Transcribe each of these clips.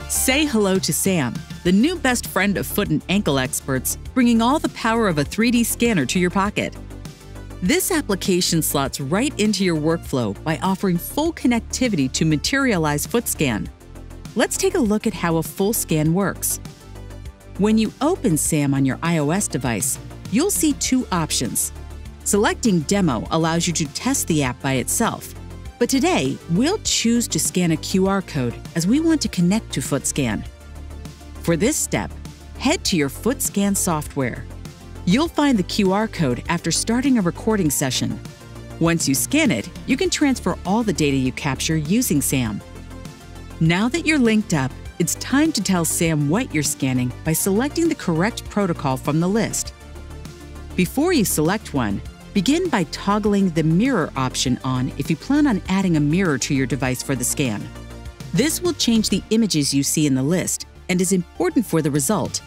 Say hello to SAM, the new best friend of foot and ankle experts, bringing all the power of a 3D scanner to your pocket. This application slots right into your workflow by offering full connectivity to Materialise foot scan. Let's take a look at how a full scan works. When you open SAM on your iOS device, you'll see two options. Selecting Demo allows you to test the app by itself, but today we'll choose to scan a QR code as we want to connect to FootScan. For this step, head to your FootScan software. You'll find the QR code after starting a recording session. Once you scan it, you can transfer all the data you capture using SAM. Now that you're linked up, it's time to tell SAM what you're scanning by selecting the correct protocol from the list. Before you select one, begin by toggling the mirror option on if you plan on adding a mirror to your device for the scan. This will change the images you see in the list and is important for the result.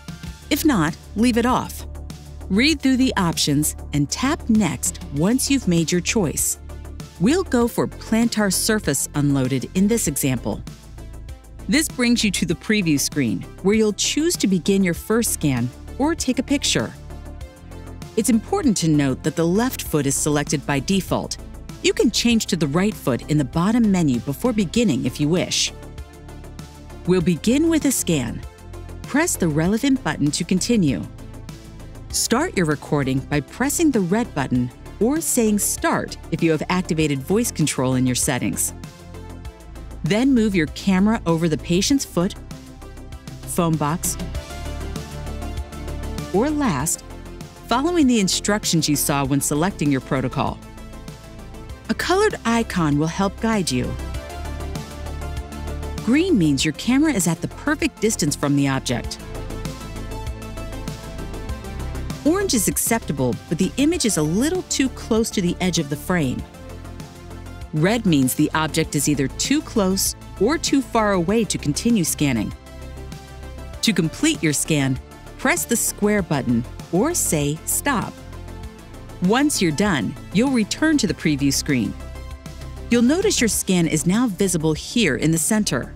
If not, leave it off. Read through the options and tap Next once you've made your choice. We'll go for plantar surface unloaded in this example. This brings you to the preview screen, where you'll choose to begin your first scan or take a picture. It's important to note that the left foot is selected by default. You can change to the right foot in the bottom menu before beginning if you wish. We'll begin with a scan. Press the relevant button to continue. Start your recording by pressing the red button or saying Start if you have activated voice control in your settings. Then move your camera over the patient's foot, foam box, or last, following the instructions you saw when selecting your protocol. A colored icon will help guide you. Green means your camera is at the perfect distance from the object. Orange is acceptable, but the image is a little too close to the edge of the frame. Red means the object is either too close or too far away to continue scanning. To complete your scan, press the square button or say Stop. Once you're done, you'll return to the preview screen. You'll notice your scan is now visible here in the center.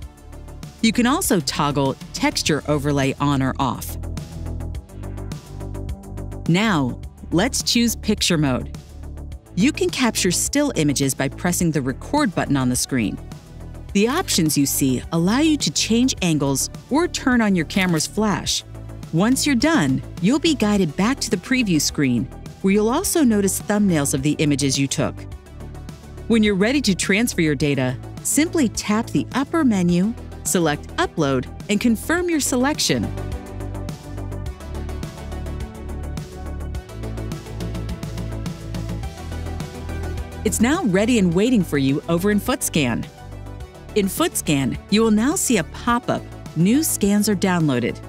You can also toggle Texture Overlay on or off. Now, let's choose Picture Mode. You can capture still images by pressing the Record button on the screen. The options you see allow you to change angles or turn on your camera's flash. Once you're done, you'll be guided back to the preview screen, where you'll also notice thumbnails of the images you took. When you're ready to transfer your data, simply tap the upper menu, select Upload, and confirm your selection. It's now ready and waiting for you over in FootScan. In FootScan, you will now see a pop-up, New Scans are downloaded.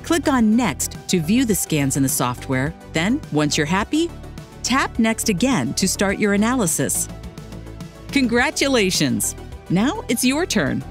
Click on Next to view the scans in the software, then, once you're happy, tap Next again to start your analysis. Congratulations! Now it's your turn.